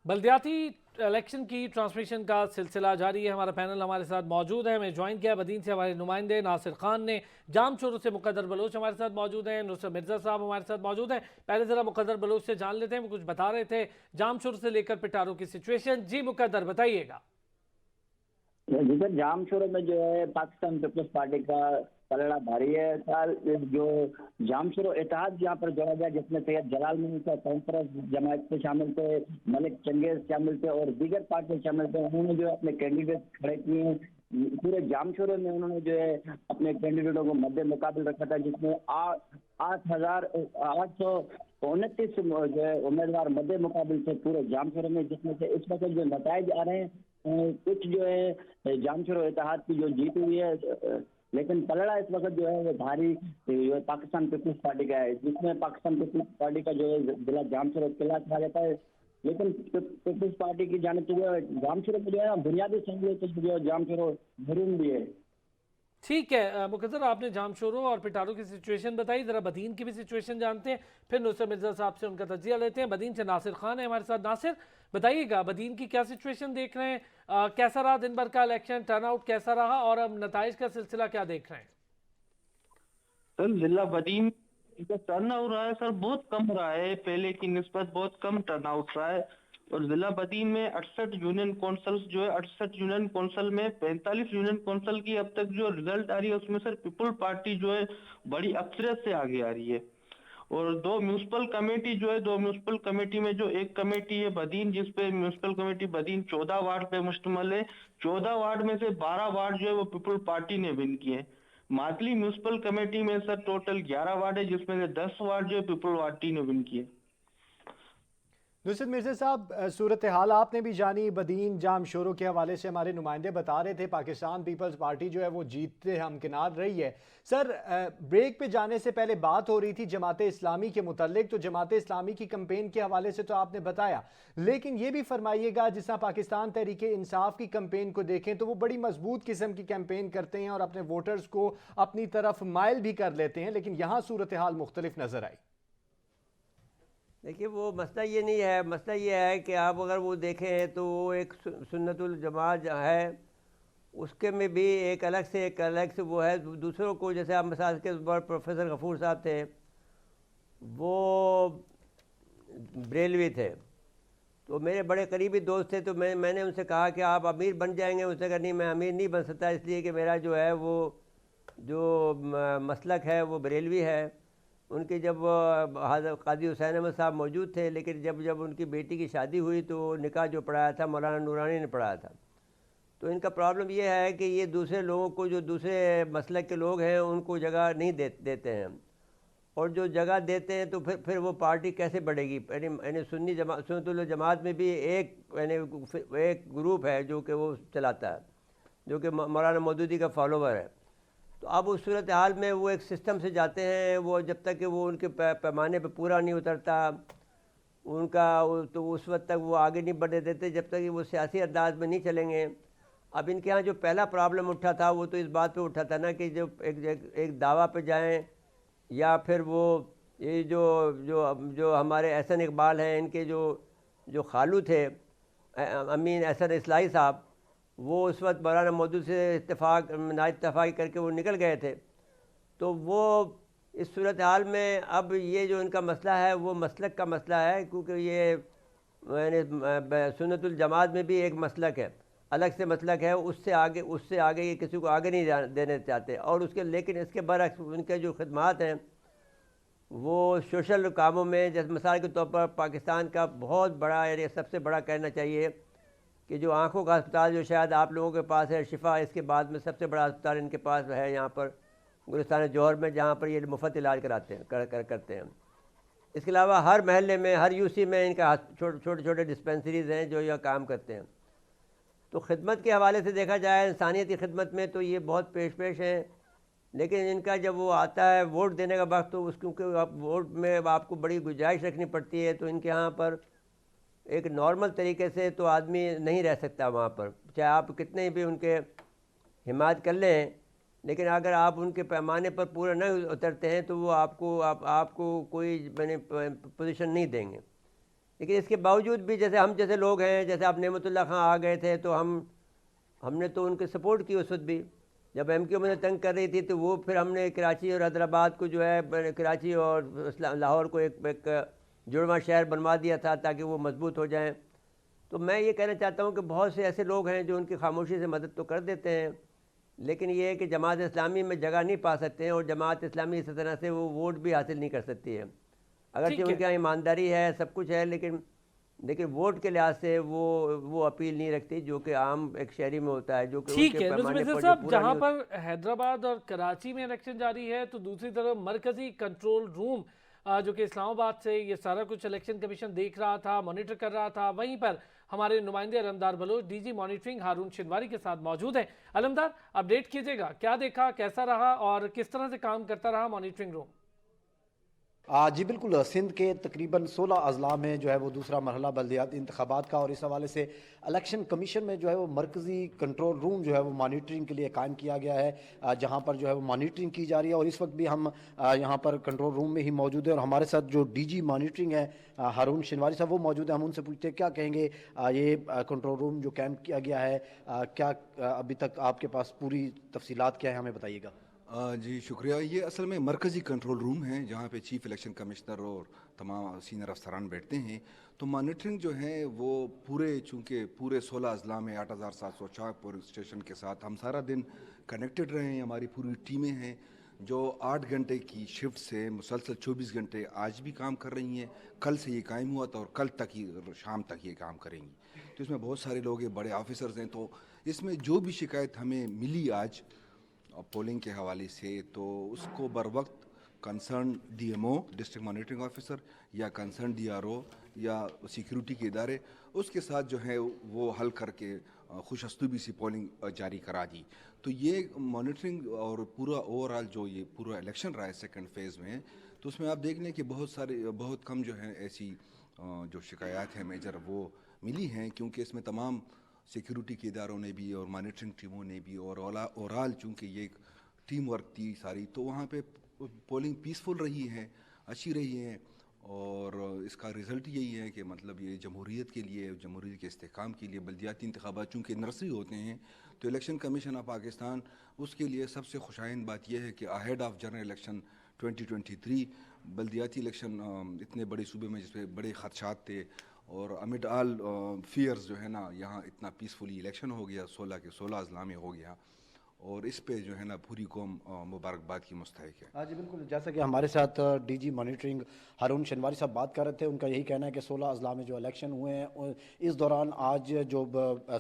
بلدیاتی الیکشن کی ٹرانسمیشن کا سلسلہ جاری ہے. ہمارا پینل ہمارے ساتھ موجود ہے. ہمیں جوائن کیا بدین سے ہمارے نمائندے ناصر خان نے. جام شورو سے مقدر بلوچ ہمارے ساتھ موجود ہیں. نصرت مرزا صاحب ہمارے ساتھ موجود ہیں. پہلے ذرا مقدر بلوچ سے جان لیتے ہیں, وہ کچھ بتا رہے تھے جام شورو سے لے کر پٹارو کی سچویشن. جی مقدر بتائیے گا. جی سر, جام شورو میں جو ہے پاکستان پیپلز پارٹی کا پلڑا بھاری ہے. جو جام شورو اتحاد یہاں پر جوڑا گیا, جس میں سید جلال مین کا کانفرنس جماعت سے شامل تھے, ملک چنگیز شامل تھے اور دیگر پارٹی شامل تھے. انہوں نے جو اپنے کینڈیڈیٹ کھڑے کیے ہیں. پورے جام شورو میں انہوں نے جو ہے اپنے کینڈیڈیٹوں کو مد مقابل رکھا تھا, جس میں 8,829 جو ہے امیدوار مد مقابل تھے پورے جام شورو میں, جس میں سے اس وقت جو نتائج آ رہے ہیں کچھ جو ہے جام شورو اتحاد کی جو جیت ہوئی ہے, لیکن پلڑا اس وقت جو ہے وہ بھاری پاکستان پیپلز پارٹی کا ہے, جس میں پاکستان پیپلز پارٹی کا جو ہے ضلع جام شورو قلعہ کہا جاتا ہے. لیکن پیپلز پارٹی کی جانب سے جو ہے جام شورو میں جو ہے بنیادی سہولت جو ہے جام شورو محروم بھی ہے. ٹھیک ہے مقدر, آپ نے جام شورو اور پٹارو کی سچویشن بتائی. ذرا بدین کی بھی سچویشن جانتے ہیں, پھر نصرت مرزا صاحب سے ان کا تجزیہ لیتے ہیں. بدین سے ناصر خان ہے ہمارے ساتھ. ناصر بتائیے گا بدین کی کیا سچویشن دیکھ رہے ہیں, کیسا رہا دن بھر کا الیکشن, ٹرن آؤٹ کیسا رہا, اور اب نتائج کا سلسلہ کیا دیکھ رہے ہیں؟ سر ضلع بدین کا ٹرن آؤٹ رہا ہے سر بہت کم رہا ہے, پہلے کی نسبت بہت کم ٹرن آؤٹ رہا ہے. اور ضلع بدین میں 68 یونین کونسلز جو ہے 68 یونین کونسل میں 45 یونین کونسل کی اب تک جو رزلٹ آ رہی ہے اس میں سر پیپل پارٹی جو ہے بڑی اکثریت سے آگے آ رہی ہے. اور دو میونسپل کمیٹی جو ہے, دو میونسپل کمیٹی میں جو ایک کمیٹی ہے بدین, جس پہ میونسپل کمیٹی بدین 14 وارڈ پہ مشتمل ہے. 14 وارڈ میں سے 12 وارڈ جو ہے وہ پیپل پارٹی نے ون کیے. ماتلی میونسپل کمیٹی میں سر ٹوٹل 11 وارڈ ہے, جس میں سے 10 وارڈ جو ہے پیپل پارٹی نے ون کیے. نصرت مرزا صاحب, صورتحال آپ نے بھی جانی بدین جام شورو کے حوالے سے. ہمارے نمائندے بتا رہے تھے پاکستان پیپلز پارٹی جو ہے وہ جیتتے ہمکنار رہی ہے. سر بریک پہ جانے سے پہلے بات ہو رہی تھی جماعت اسلامی کے متعلق, تو جماعت اسلامی کی کمپین کے حوالے سے تو آپ نے بتایا, لیکن یہ بھی فرمائیے گا جس طرح پاکستان تحریک انصاف کی کمپین کو دیکھیں تو وہ بڑی مضبوط قسم کی کمپین کرتے ہیں اور اپنے ووٹرز کو اپنی طرف مائل بھی کر لیتے ہیں, لیکن یہاں صورتحال مختلف نظر آئی. دیکھیے وہ مسئلہ یہ نہیں ہے, مسئلہ یہ ہے کہ آپ اگر وہ دیکھیں تو وہ ایک سنت الجماعت ہے, اس کے میں بھی ایک الگ سے وہ ہے دوسروں کو, جیسے آپ مثال کے طور پر پروفیسر غفور صاحب تھے, وہ بریلوی تھے, تو میرے بڑے قریبی دوست تھے. تو میں نے ان سے کہا کہ آپ امیر بن جائیں گے. اس نے کہا نہیں, میں امیر نہیں بن سکتا, اس لیے کہ میرا جو ہے وہ جو مسلک ہے وہ بریلوی ہے. ان کے جب قاضی حسین احمد صاحب موجود تھے, لیکن جب ان کی بیٹی کی شادی ہوئی تو نکاح جو پڑھایا تھا مولانا نورانی نے پڑھایا تھا. تو ان کا پرابلم یہ ہے کہ یہ دوسرے لوگوں کو, جو دوسرے مسلک کے لوگ ہیں ان کو جگہ نہیں دیتے ہیں, اور جو جگہ دیتے ہیں تو پھر وہ پارٹی کیسے بڑھے گی. یعنی سنت الجماعت میں بھی ایک گروپ ہے جو کہ وہ چلاتا ہے, جو کہ مولانا مودودی کا فالوور ہے. تو اب اس صورتحال میں وہ ایک سسٹم سے جاتے ہیں, وہ جب تک کہ وہ ان کے پیمانے پہ پورا نہیں اترتا ان کا, تو اس وقت تک وہ آگے نہیں بڑھنے دیتے جب تک کہ وہ سیاسی انداز میں نہیں چلیں گے. اب ان کے ہاں جو پہلا پرابلم اٹھا تھا وہ تو اس بات پہ اٹھا تھا نا کہ جب ایک دعویٰ پہ جائیں, یا پھر وہ یہ جو ہمارے احسن اقبال ہیں, ان کے جو خالو تھے امین احسن اصلاحی صاحب, وہ اس وقت مولانا مودود سے نا اتفاقی کر کے وہ نکل گئے تھے. تو وہ اس صورتحال میں اب یہ جو ان کا مسئلہ ہے وہ مسلک کا مسئلہ ہے, کیونکہ یہ سنت الجماعت میں بھی ایک مسلک ہے, الگ سے مسلک ہے, اس سے آگے یہ کسی کو آگے نہیں دینے چاہتے. اور لیکن اس کے برعکس ان کے جو خدمات ہیں وہ سوشل کاموں میں, جیسے مثال کے طور پر پاکستان کا بہت بڑا, یعنی سب سے بڑا کہنا چاہیے کہ جو آنکھوں کا ہسپتال جو شاید آپ لوگوں کے پاس ہے شفا, اس کے بعد میں سب سے بڑا ہسپتال ان کے پاس ہے یہاں پر گلستان جوہر میں, جہاں پر یہ مفت علاج کرتے ہیں. اس کے علاوہ ہر محلے میں, ہر یو سی میں ان کا چھوٹے چھوٹے ڈسپینسریز ہیں جو یہ کام کرتے ہیں. تو خدمت کے حوالے سے دیکھا جائے, انسانیتی خدمت میں تو یہ بہت پیش ہیں, لیکن ان کا جب وہ آتا ہے ووٹ دینے کا وقت تو کیونکہ ووٹ میں آپ کو بڑی گنجائش رکھنی پڑتی ہے, تو ان کے ہاں پر ایک نارمل طریقے سے تو آدمی نہیں رہ سکتا وہاں پر, چاہے آپ کتنے بھی ان کے حمایت کر لیں, لیکن اگر آپ ان کے پیمانے پر پورا نہ اترتے ہیں تو وہ آپ کو کوئی پوزیشن نہیں دیں گے. لیکن اس کے باوجود بھی جیسے ہم جیسے لوگ ہیں، جیسے آپ نعمت اللہ خان آ گئے تھے تو ہم نے تو ان کے سپورٹ کی اس وقت بھی، جب ایم کیو میں تنگ کر رہی تھی تو وہ پھر ہم نے کراچی اور حیدرآباد کو جو ہے، کراچی اور لاہور کو ایک جڑواں شہر بنوا دیا تھا تاکہ وہ مضبوط ہو جائیں۔ تو میں یہ کہنا چاہتا ہوں کہ بہت سے ایسے لوگ ہیں جو ان کی خاموشی سے مدد تو کر دیتے ہیں، لیکن یہ ہے کہ جماعت اسلامی میں جگہ نہیں پا سکتے ہیں، اور جماعت اسلامی اس طرح سے وہ ووٹ بھی حاصل نہیں کر سکتی ہے، اگرچہ ان کے یہاں ایمانداری ہے، سب کچھ ہے، لیکن ووٹ کے لحاظ سے وہ اپیل نہیں رکھتی جو کہ عام ایک شہری میں ہوتا ہے، جو کہ ان ٹھیک کے ہے پیمانے نصیر پر جو صاحب، پورا جہاں نہیں پر حیدرآباد اور کراچی میں الیکشن جاری ہے تو دوسری طرف مرکزی کنٹرول روم جو کہ اسلام آباد سے یہ سارا کچھ الیکشن کمیشن دیکھ رہا تھا، مانیٹر کر رہا تھا، وہیں پر ہمارے نمائندے Alamdar Baloch D G monitoring Haroon Shinwari کے ساتھ موجود ہیں۔ علمدار، اپڈیٹ کیجئے گا، کیا دیکھا، کیسا رہا اور کس طرح سے کام کرتا رہا مانیٹرنگ روم؟ جی بالکل، سندھ کے تقریباً 16 اضلاع میں جو ہے وہ دوسرا مرحلہ بلدیاتی انتخابات کا، اور اس حوالے سے الیکشن کمیشن میں جو ہے وہ مرکزی کنٹرول روم جو ہے وہ مانیٹرنگ کے لیے قائم کیا گیا ہے، جہاں پر جو ہے وہ مانیٹرنگ کی جا رہی ہے، اور اس وقت بھی ہم یہاں پر کنٹرول روم میں ہی موجود ہیں، اور ہمارے ساتھ جو ڈی جی مانیٹرنگ ہے ہارون شنواری صاحب وہ موجود ہیں۔ ہم ان سے پوچھتے ہیں کیا کہیں گے، یہ کنٹرول روم جو قائم کیا گیا ہے، کیا ابھی تک آپ کے پاس پوری تفصیلات کیا ہے، ہمیں بتائیے گا۔ جی شکریہ۔ یہ اصل میں مرکزی کنٹرول روم ہے جہاں پہ چیف الیکشن کمشنر اور تمام سینئر افسران بیٹھتے ہیں۔ تو مانیٹرنگ جو ہے وہ چونکہ پورے 16 اضلاع میں 8704 پولیس اسٹیشن کے ساتھ ہم سارا دن کنیکٹڈ رہے ہیں، ہماری پوری ٹیمیں ہیں جو 8 گھنٹے کی شفٹ سے مسلسل 24 گھنٹے آج بھی کام کر رہی ہیں۔ کل سے یہ قائم ہوا تھا اور کل تک ہی شام تک یہ کام کریں گی۔ تو اس میں بہت سارے لوگ ہیں، بڑے آفیسرز ہیں، تو اس میں جو بھی شکایت ہمیں ملی آج پولنگ کے حوالے سے تو اس کو بر وقت concern D M O district monitoring officer یا کنسرن ڈی آر او یا سیکیورٹی کے ادارے اس کے ساتھ جو ہے وہ حل کر کے خوش اسلوبی سی پولنگ جاری کرا دی۔ تو یہ مانیٹرنگ اور پورا اوور آل جو یہ پورا الیکشن رہا ہے سیکنڈ فیز میں، تو اس میں آپ دیکھ لیں کہ بہت کم جو ہے ایسی جو شکایات ہیں میجر وہ ملی ہیں، کیونکہ اس میں تمام سیکیورٹی کے اداروں نے بھی اور مانیٹرنگ ٹیموں نے بھی اور اوورال چونکہ یہ ایک ٹیم ورک تھی ساری، تو وہاں پہ پولنگ پیسفل رہی ہے، اچھی رہی ہے، اور اس کا رزلٹ یہی ہے کہ مطلب یہ جمہوریت کے لیے، جمہوریت کے استحکام کے لیے بلدیاتی انتخابات چونکہ نرسری ہوتے ہیں تو الیکشن کمیشن آف پاکستان اس کے لیے سب سے خوشائند بات یہ ہے کہ اہیڈ آف جنرل الیکشن 2023 بلدیاتی الیکشن اتنے بڑے صوبے میں جس پہ بڑے خدشات تھے، اور امڈ آل فیئرز جو ہے نا یہاں اتنا پیسفلی الیکشن ہو گیا، 16 کے 16 اضلاع میں ہو گیا، اور اس پہ جو ہے نا پوری قوم مبارکباد کی مستحق ہے۔ جی بالکل، جیسا کہ ہمارے ساتھ D G monitoring Haroon Shinwari sahib بات کر رہے تھے، ان کا یہی کہنا ہے کہ 16 اضلاع میں جو الیکشن ہوئے ہیں اس دوران آج جو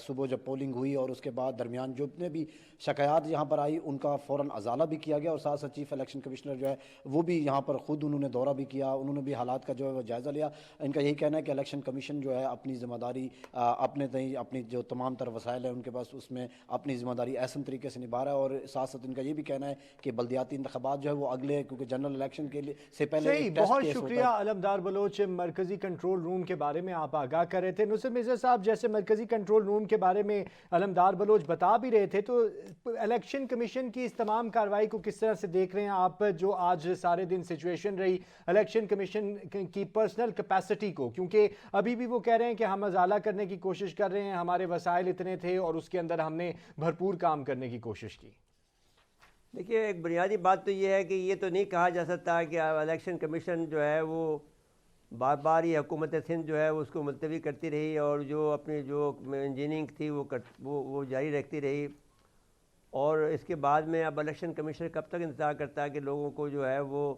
صبح جب پولنگ ہوئی اور اس کے بعد درمیان جو اتنے بھی شکایات یہاں پر آئی ان کا فوراً ازالہ بھی کیا گیا، اور ساتھ ساتھ چیف الیکشن کمشنر جو ہے وہ بھی یہاں پر خود انہوں نے دورہ بھی کیا، انہوں نے بھی حالات کا جو ہے وہ جائزہ لیا۔ ان کا یہی کہنا ہے کہ الیکشن کمیشن جو ہے اپنی ذمہ داری اپنی جو تمام تر وسائل ہیں ان کے پاس اس میں اپنی ذمہ داری احسن طریقے سے نبھا رہا ہے، اور ساتھ ساتھ ان کا یہ بھی کہنا ہے کہ بلدیاتی انتخابات جو ہے وہ اگلے کیونکہ جنرل الیکشن کے لیے سے پہلے صحیح، ایک ٹیسٹ بہت کیس ہوتا شکریہ ہے۔ علمدار بلوچ، مرکزی کنٹرول روم کے بارے میں آپ آگاہ کر رہے تھے۔ نصرت مرزا صاحب، جیسے مرکزی کنٹرول روم کے بارے میں علمدار بلوچ بتا بھی رہے تھے، تو الیکشن کمیشن کی اس تمام کارروائی کو کس طرح سے دیکھ رہے ہیں آپ، جو آج سارے دن سچویشن رہی الیکشن کمیشن کی پرسنل کیپیسٹی کو، کیونکہ ابھی بھی وہ کہہ رہے ہیں کہ ہم ازالہ کرنے کی کوشش کر رہے ہیں، ہمارے وسائل اتنے تھے اور اس کے اندر ہم نے بھرپور کام کرنے کی کوشش کی۔ دیکھیے، ایک بنیادی بات تو یہ ہے کہ یہ تو نہیں کہا جا سکتا کہ الیکشن کمیشن جو ہے وہ بار بار یہ حکومت سندھ جو ہے اس کو ملتوی کرتی رہی، اور جو اپنی جو انجینئرنگ تھی وہ جاری رکھتی رہی، اور اس کے بعد میں اب الیکشن کمیشن کب تک انتظار کرتا ہے کہ لوگوں کو جو ہے وہ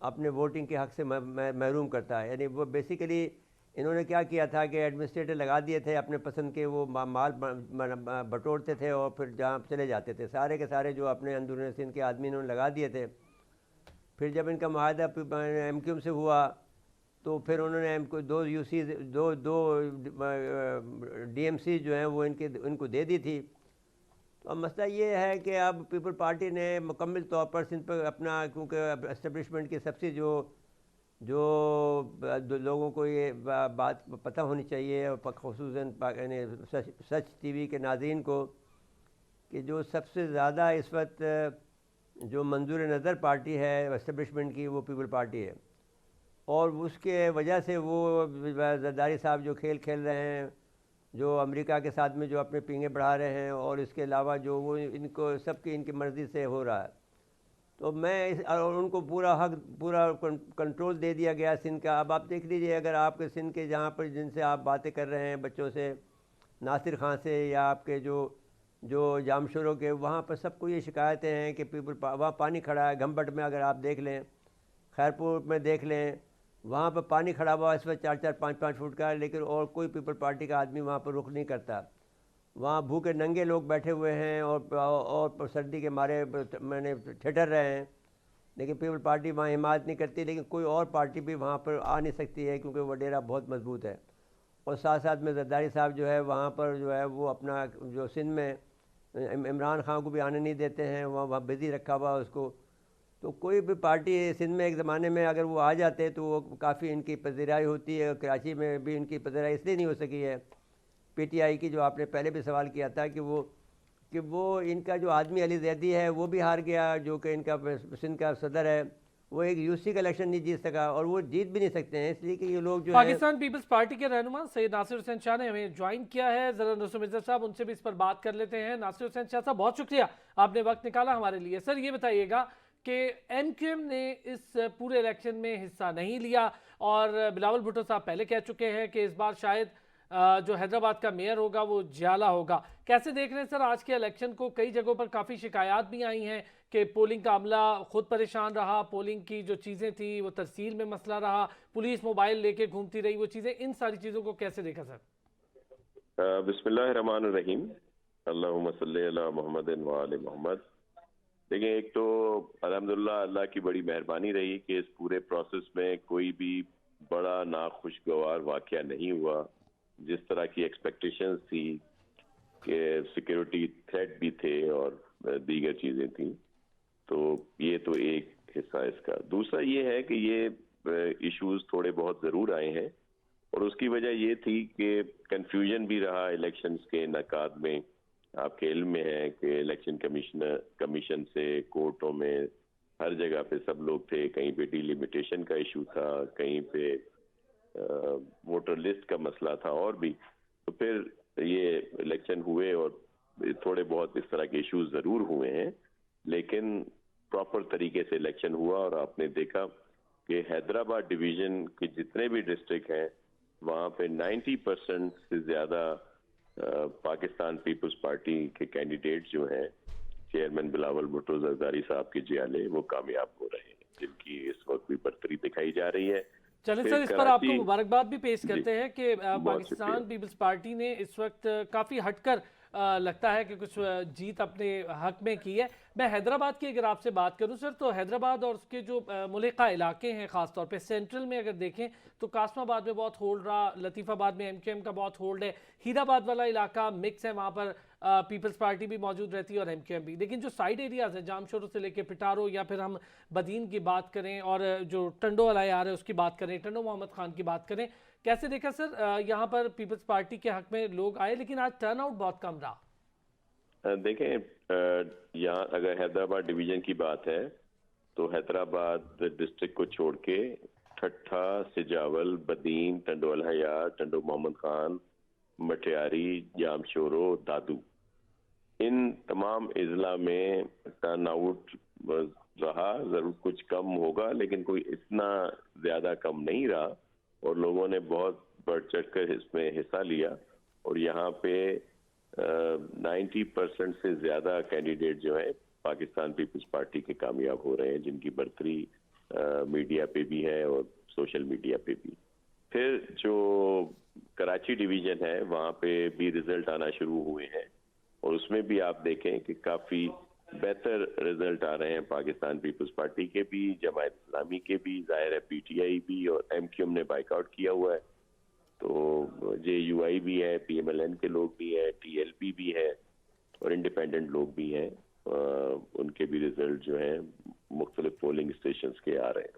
اپنے ووٹنگ کے حق سے محروم کرتا ہے۔ یعنی وہ بیسیکلی انہوں نے کیا کیا تھا کہ ایڈمنسٹریٹر لگا دیے تھے اپنے پسند کے، وہ مال بٹورتے تھے اور پھر جہاں چلے جاتے تھے، سارے کے سارے جو اپنے اندرون سندھ کے آدمی انہوں نے لگا دیے تھے۔ پھر جب ان کا معاہدہ ایم کیو سے ہوا تو پھر انہوں نے دو یو سیز دو ڈی ایم سی جو ہیں وہ ان کو دے دی تھی۔ تو اب مسئلہ یہ ہے کہ اب پیپل پارٹی نے مکمل طور پر سندھ پر اپنا، کیونکہ اسٹیبلشمنٹ کی سب سے جو لوگوں کو یہ بات پتہ ہونی چاہیے، اور خصوصاً سچ ٹی وی کے ناظرین کو، کہ جو سب سے زیادہ اس وقت جو منظور نظر پارٹی ہے اسٹیبلشمنٹ کی وہ پیپل پارٹی ہے، اور اس کے وجہ سے وہ زرداری صاحب جو کھیل کھیل رہے ہیں، جو امریکہ کے ساتھ میں جو اپنے پینگے بڑھا رہے ہیں، اور اس کے علاوہ جو وہ ان کو سب کی ان کی مرضی سے ہو رہا ہے، تو میں اور ان کو پورا حق پورا کنٹرول دے دیا گیا سندھ کا. اب آپ دیکھ لیجئے، اگر آپ کے سندھ کے جہاں پر جن سے آپ باتیں کر رہے ہیں بچوں سے، ناصر خان سے، یا آپ کے جو جام شوروں کے، وہاں پر سب کو یہ شکایتیں ہیں کہ وہاں پانی کھڑا ہے. گھمبٹ میں اگر آپ دیکھ لیں، خیرپور میں دیکھ لیں، وہاں پر پانی کھڑا ہوا اس وقت 4-4 5-5 فٹ کا ہے، لیکن اور کوئی پیپل پارٹی کا آدمی وہاں پر رخ نہیں کرتا. وہاں بھوکے ننگے لوگ بیٹھے ہوئے ہیں اور سردی کے مارے میں نے ٹھٹر رہے ہیں، لیکن پیپل پارٹی وہاں حمایت نہیں کرتی. لیکن کوئی اور پارٹی بھی وہاں پر آ نہیں سکتی ہے، کیونکہ وہ ڈیرا بہت مضبوط ہے. اور ساتھ ساتھ میں زرداری صاحب جو ہے وہاں پر جو ہے وہ اپنا جو سندھ میں عمران خان کو بھی آنے نہیں دیتے ہیں، وہاں بزی رکھا ہوا اس کو. تو کوئی بھی پارٹی سندھ میں ایک زمانے میں اگر وہ آ جاتے تو وہ کافی ان کی پذیرائی ہوتی ہے. کراچی میں بھی ان کی پذیرائی اس لیے نہیں ہو سکی ہے پی ٹی آئی کی، جو آپ نے پہلے بھی سوال کیا تھا کہ وہ ان کا جو آدمی علی زیدی ہے وہ بھی ہار گیا، جو کہ ان کا سندھ کا صدر ہے. وہ ایک یو سی کا الیکشن نہیں جیت سکا، اور وہ جیت بھی نہیں سکتے ہیں، اس لیے کہ یہ لوگ جو ہے. پاکستان پیپلز پارٹی کے رہنما سید ناصر حسین شاہ نے ہمیں جوائن کیا ہے. ذرا نصر مرزا صاحب ان سے بھی اس پر بات کر لیتے ہیں. ناصر حسین شاہ صاحب، بہت شکریہ، آپ نے وقت نکالا ہمارے لیے. سر یہ بتائیے گا کہ ایم کیو ایم نے اس پورے الیکشن میں حصہ نہیں لیا، اور بلاول بھٹو صاحب پہلے کہہ چکے ہیں کہ اس بار شاید جو حیدرآباد کا میئر ہوگا وہ جیالہ ہوگا. کیسے دیکھ رہے ہیں سر آج کے الیکشن کو؟ کئی جگہوں پر کافی شکایات بھی آئی ہیں کہ پولنگ کا عملہ خود پریشان رہا، پولنگ کی جو چیزیں تھیں وہ ترسیل میں مسئلہ رہا، پولیس موبائل لے کے گھومتی رہی، وہ چیزیں، ان ساری چیزوں کو کیسے دیکھا سر؟ بسم اللہ الرحمن الرحیم. اللہم صلی علی محمد وآل محمد. دیکھیں، ایک تو الحمدللہ اللہ کی بڑی مہربانی رہی کہ اس پورے پروسیس میں کوئی بھی بڑا ناخوشگوار واقعہ نہیں ہوا. جس طرح کی ایکسپیکٹیشنز تھی کہ سیکیورٹی تھریٹ بھی تھے اور دیگر چیزیں تھیں، تو یہ تو ایک حصہ اس کا. دوسرا یہ ہے کہ یہ ایشوز تھوڑے بہت ضرور آئے ہیں، اور اس کی وجہ یہ تھی کہ کنفیوژن بھی رہا الیکشنز کے انعقاد میں. آپ کے علم میں ہے کہ الیکشن کمیشن سے کورٹوں میں ہر جگہ پہ سب لوگ تھے. کہیں پہ ڈی لیمیٹیشن کا ایشو تھا، کہیں پہ ووٹر لسٹ کا مسئلہ تھا، اور بھی. تو پھر یہ الیکشن ہوئے اور تھوڑے بہت اس طرح کے ایشوز ضرور ہوئے ہیں، لیکن پراپر طریقے سے الیکشن ہوا. اور آپ نے دیکھا کہ حیدرآباد ڈویژن کے جتنے بھی ڈسٹرکٹ ہیں وہاں پہ 90% سے زیادہ پاکستان پیپلز پارٹی کے کینڈیڈیٹ جو ہیں، چیئرمین بلاول بھٹو، زرداری صاحب کے جیالے، وہ کامیاب ہو رہے ہیں، جن کی اس وقت بھی برتری دکھائی جا رہی ہے. چلیں سر، اس پر آپ کو مبارکباد بھی پیش کرتے ہیں کہ بہت شکریہ. پاکستان پیپلز پارٹی نے اس وقت کافی ہٹ کر لگتا ہے کہ کچھ جیت اپنے حق میں کی ہے. میں حیدرآباد کی اگر آپ سے بات کروں سر، تو حیدرآباد اور اس کے جو ملحقہ علاقے ہیں، خاص طور پہ سینٹرل میں اگر دیکھیں تو قاسم آباد میں بہت ہولڈ رہا، لطیف آباد میں ایم کیو ایم کا بہت ہولڈ ہے، ہیرآباد والا علاقہ مکس ہے، وہاں پر پیپلز پارٹی بھی موجود رہتی ہے اور ایم کیو ایم بھی. لیکن جو سائیڈ ایریاز ہیں، جام شورو سے لے کے پٹارو، یا پھر ہم بدین کی بات کریں، اور جو ٹنڈو والا آ رہا ہے اس کی بات کریں، ٹنڈو محمد خان کی بات کریں، کیسے دیکھا سر یہاں پر پیپلز پارٹی کے حق میں لوگ آئے لیکن آج ٹرن آؤٹ بہت کم رہا؟ دیکھیں، یہاں اگر حیدرآباد ڈویژن کی بات ہے تو حیدرآباد ڈسٹرکٹ کو چھوڑ کے ٹھٹھا، سجاول، بدین، ٹنڈو الحیہ، ٹنڈو محمد خان، مٹیاری، جام شورو، دادو، ان تمام اضلاع میں ٹرن آؤٹ رہا. ضرور کچھ کم ہوگا، لیکن کوئی اتنا زیادہ کم نہیں رہا، اور لوگوں نے بہت بڑھ چڑھ کر اس میں حصہ لیا. اور یہاں پہ 90% سے زیادہ کینڈیڈیٹ جو ہیں پاکستان پیپلز پارٹی کے کامیاب ہو رہے ہیں، جن کی برتری میڈیا پہ بھی ہے اور سوشل میڈیا پہ بھی. پھر جو کراچی ڈویژن ہے وہاں پہ بھی رزلٹ آنا شروع ہوئے ہیں، اور اس میں بھی آپ دیکھیں کہ کافی بہتر رزلٹ آ رہے ہیں پاکستان پیپلز پارٹی کے بھی، جماعت اسلامی کے بھی، ظاہر ہے پی ٹی آئی بھی، اور ایم کیو ایم نے بائیک آؤٹ کیا ہوا ہے. تو جے یو آئی بھی ہے، پی ایم ایل این کے لوگ بھی ہیں، ٹی ایل پی بھی ہے، اور انڈیپینڈنٹ لوگ بھی ہیں. ان کے بھی ریزلٹ جو ہیں مختلف پولنگ اسٹیشنز کے آ رہے ہیں.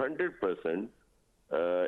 100%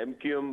MQM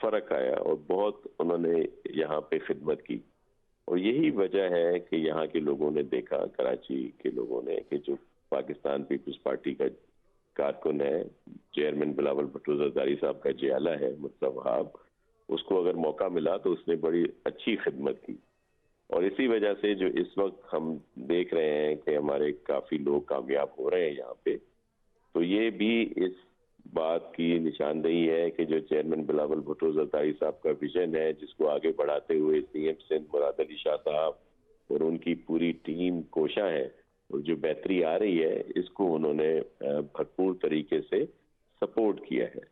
فرق آیا اور بہت انہوں نے یہاں پہ خدمت کی. اور یہی وجہ ہے کہ یہاں کے لوگوں نے دیکھا, کراچی کے لوگوں نے, کہ جو پاکستان پیپلز پارٹی کا کارکن ہے, چیئرمین بلاول بھٹو زرداری صاحب کا جیالہ ہے مصطفیٰ وہاب, اس کو اگر موقع ملا تو اس نے بڑی اچھی خدمت کی. اور اسی وجہ سے جو اس وقت ہم دیکھ رہے ہیں کہ ہمارے کافی لوگ کامیاب ہو رہے ہیں یہاں پہ, تو یہ بھی اس بات کی نشاندہی ہے کہ جو چیئرمین بلاول بھٹو زرداری صاحب کا ویژن ہے, جس کو آگے بڑھاتے ہوئے سی ایم سندھ مراد علی شاہ صاحب اور ان کی پوری ٹیم کوشاں ہے, اور جو بہتری آ رہی ہے اس کو انہوں نے بھرپور طریقے سے سپورٹ کیا ہے.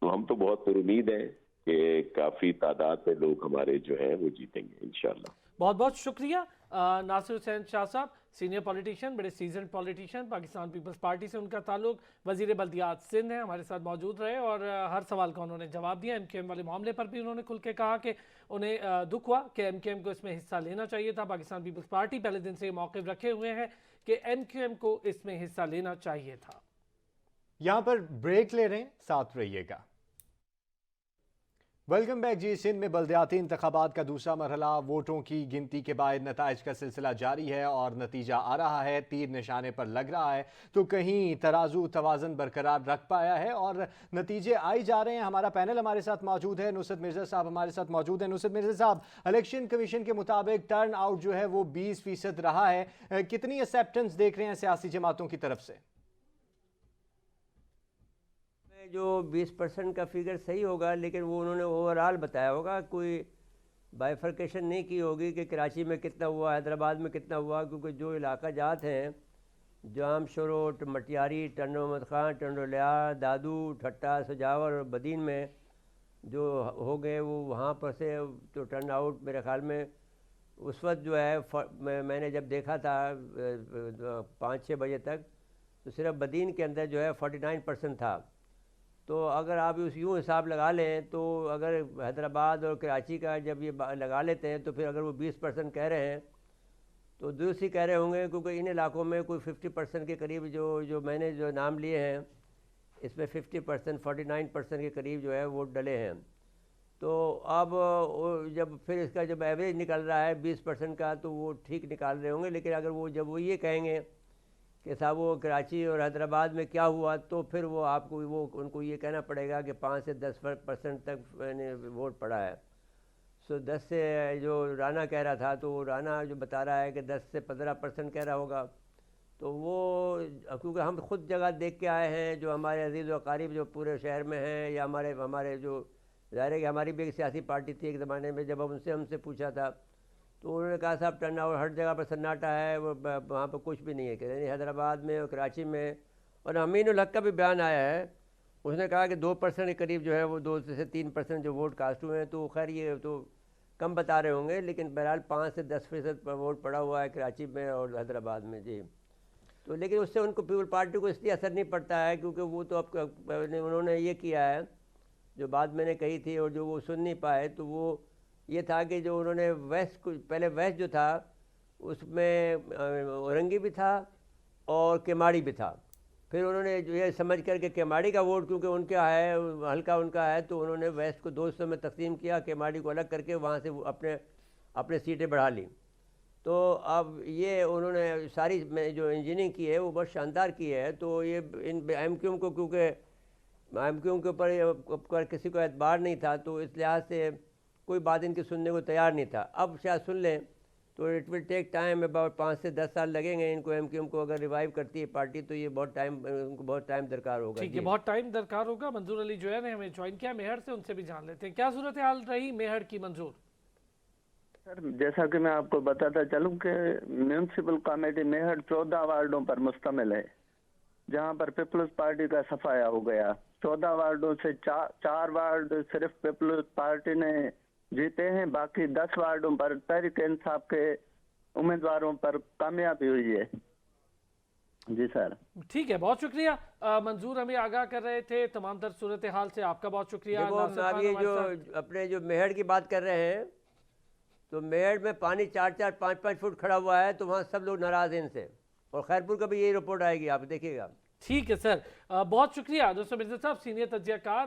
تو ہم تو بہت پر امید ہیں کہ کافی تعداد میں لوگ ہمارے جو ہیں وہ جیتیں گے انشاءاللہ. بہت بہت شکریہ ناصر حسین شاہ صاحب, سینئر پولیٹیشین, بڑے سیزنڈ پولیٹیشین, پاکستان پیپلز پارٹی سے ان کا تعلق, وزیر بلدیات سندھ ہیں, ہمارے ساتھ موجود رہے اور ہر سوال کا انہوں نے جواب دیا. ایم کیو ایم والے معاملے پر بھی انہوں نے کھل کے کہا کہ انہیں دکھ ہوا کہ ایم کیو ایم کو اس میں حصہ لینا چاہیے تھا. پاکستان پیپلز پارٹی پہلے دن سے یہ موقف رکھے ہوئے ہیں کہ ایم کیو ایم کو اس میں حصہ لینا چاہیے تھا. یہاں پر بریک لے رہے ہیں, ساتھ رہیے گا. ویلکم بیک جی. سندھ میں بلدیاتی انتخابات کا دوسرا مرحلہ ووٹوں کی گنتی کے بعد نتائج کا سلسلہ جاری ہے اور نتیجہ آ رہا ہے, تیر نشانے پر لگ رہا ہے تو کہیں ترازو توازن برقرار رکھ پایا ہے اور نتیجے آئی جا رہے ہیں. ہمارا پینل ہمارے ساتھ موجود ہے, نصرت مرزا صاحب ہمارے ساتھ موجود ہیں. نصرت مرزا صاحب, الیکشن کمیشن کے مطابق ٹرن آؤٹ جو ہے وہ 20% رہا ہے, کتنی ایکسیپٹنس دیکھ رہے ہیں سیاسی جماعتوں کی طرف سے؟ جو 20% کا فگر صحیح ہوگا, لیکن وہ انہوں نے اوورال بتایا ہوگا, کوئی بائیفرکیشن نہیں کی ہوگی کہ کراچی میں کتنا ہوا, حیدرآباد میں کتنا ہوا, کیونکہ جو علاقہ جات ہیں جام شورو, مٹیاری, ٹنڈو محمد خان, ٹنڈو لیار, دادو, ٹھٹا, سجاور اور بدین میں جو ہو گئے وہ وہاں پر سے تو ٹرن آؤٹ میرے خیال میں اس وقت جو ہے میں نے جب دیکھا تھا 5-6 بجے تک تو صرف بدین کے اندر جو ہے 49% تھا. تو اگر آپ یوں حساب لگا لیں تو اگر حیدرآباد اور کراچی کا جب یہ لگا لیتے ہیں تو پھر اگر وہ 20% کہہ رہے ہیں تو دوسری کہہ رہے ہوں گے, کیونکہ ان علاقوں میں کوئی 50% کے قریب جو میں نے جو نام لیے ہیں اس میں 50% 49% کے قریب جو ہے ووٹ ڈلے ہیں. تو اب جب پھر اس کا جب ایوریج نکل رہا ہے 20% کا تو وہ ٹھیک نکال رہے ہوں گے, لیکن اگر وہ جب وہ یہ کہیں گے کہ صاحب وہ کراچی اور حیدرآباد میں کیا ہوا تو پھر وہ آپ کو ان کو یہ کہنا پڑے گا کہ 5 سے 10% تک ووٹ پڑا ہے. 10 سے جو رانا کہہ رہا تھا تو رانا جو بتا رہا ہے کہ 10 سے 15% کہہ رہا ہوگا. تو وہ کیونکہ ہم خود جگہ دیکھ کے آئے ہیں, جو ہمارے عزیز و اقارب جو پورے شہر میں ہیں, یا ہمارے جو ظاہر ہے کہ ہماری بھی ایک سیاسی پارٹی تھی ایک زمانے میں, جب ہم سے پوچھا تھا تو انہوں نے کہا صاحب ٹرن آؤٹ ہر جگہ پر سناٹا ہے, وہاں پہ کچھ بھی نہیں ہے. کہ یعنی حیدرآباد میں اور کراچی میں, اور امین الحق کا بھی بیان آیا ہے, اس نے کہا کہ 2% کے قریب جو ہے وہ 2 سے 3% جو ووٹ کاسٹ ہوئے ہیں. تو خیر یہ تو کم بتا رہے ہوں گے, لیکن بہرحال 5 سے 10% ووٹ پڑا ہوا ہے کراچی میں اور حیدرآباد میں. جی تو لیکن اس سے ان کو پیپل پارٹی کو اس لیے اثر نہیں پڑتا ہے کیونکہ وہ تو اب انہوں نے یہ کیا ہے جو بات میں نے کہی تھی اور جو وہ سن نہیں پائے, تو وہ یہ تھا کہ جو انہوں نے ویسٹ کو پہلے ویسٹ جو تھا اس میں اورنگی بھی تھا اور کیماڑی بھی تھا. پھر انہوں نے جو یہ سمجھ کر کہ کیماڑی کا ووٹ کیونکہ ان کا ہے, حلقہ ان کا ہے, تو انہوں نے ویسٹ کو 2 حصوں میں تقسیم کیا, کیماڑی کو الگ کر کے وہاں سے اپنے سیٹیں بڑھا لی. تو اب یہ انہوں نے ساری جو انجینئرنگ کی ہے وہ بہت شاندار کی ہے. تو یہ ان ایم کیو ایم کو کیونکہ ایم کیو ایم کے اوپر کسی کو اعتبار نہیں تھا تو اس لحاظ سے کوئی بات ان کی سننے کو تیار نہیں تھا. اب شاید سن لیں تو it will take time, about 5 سے 10 سال لگیں گے ان کو. ایم کیو ایم کو اگر ریوائیو کرتی ہے پارٹی تو یہ بہت ٹائم, ان کو بہت ٹائم درکار ہوگا. ٹھیک ہے, بہت ٹائم درکار ہوگا. منظور علی جو ہے نے ہمیں جوائن کیا میہر سے, ان سے بھی جان لیتے ہیں کیا صورتحال رہی میہر کی. منظور سر, جیسا کہ میں آپ کو بتاتا چلوں کہ میونسپل کمیٹی میہر 14 وارڈوں پر مشتمل ہے, جہاں پر پیپلز پارٹی کا صفایا ہو گیا. 14 وارڈوں سے 4 وارڈ صرف پیپلز پارٹی نے جیتے ہیں, باقی 10 وارڈوں پر تحریک انصاف کے امیدواروں پر کامیابی ہوئی ہے. جی سر, ٹھیک ہے, بہت شکریہ منظور, ہمیں آگاہ کر رہے تھے تمام تر صورتحال سے. آپ کا بہت شکریہ. آپ یہ جو اپنے جو میہر کی بات کر رہے ہیں تو میہر میں پانی 4-4 5-5 فٹ کھڑا ہوا ہے, تو وہاں سب لوگ ناراض ہیں ان سے, اور خیرپور کا بھی یہی رپورٹ آئے گی, آپ دیکھیے گا. ٹھیک ہے سر, بہت شکریہ دوستو. مرزا صاحب سینئر تجزیہ کار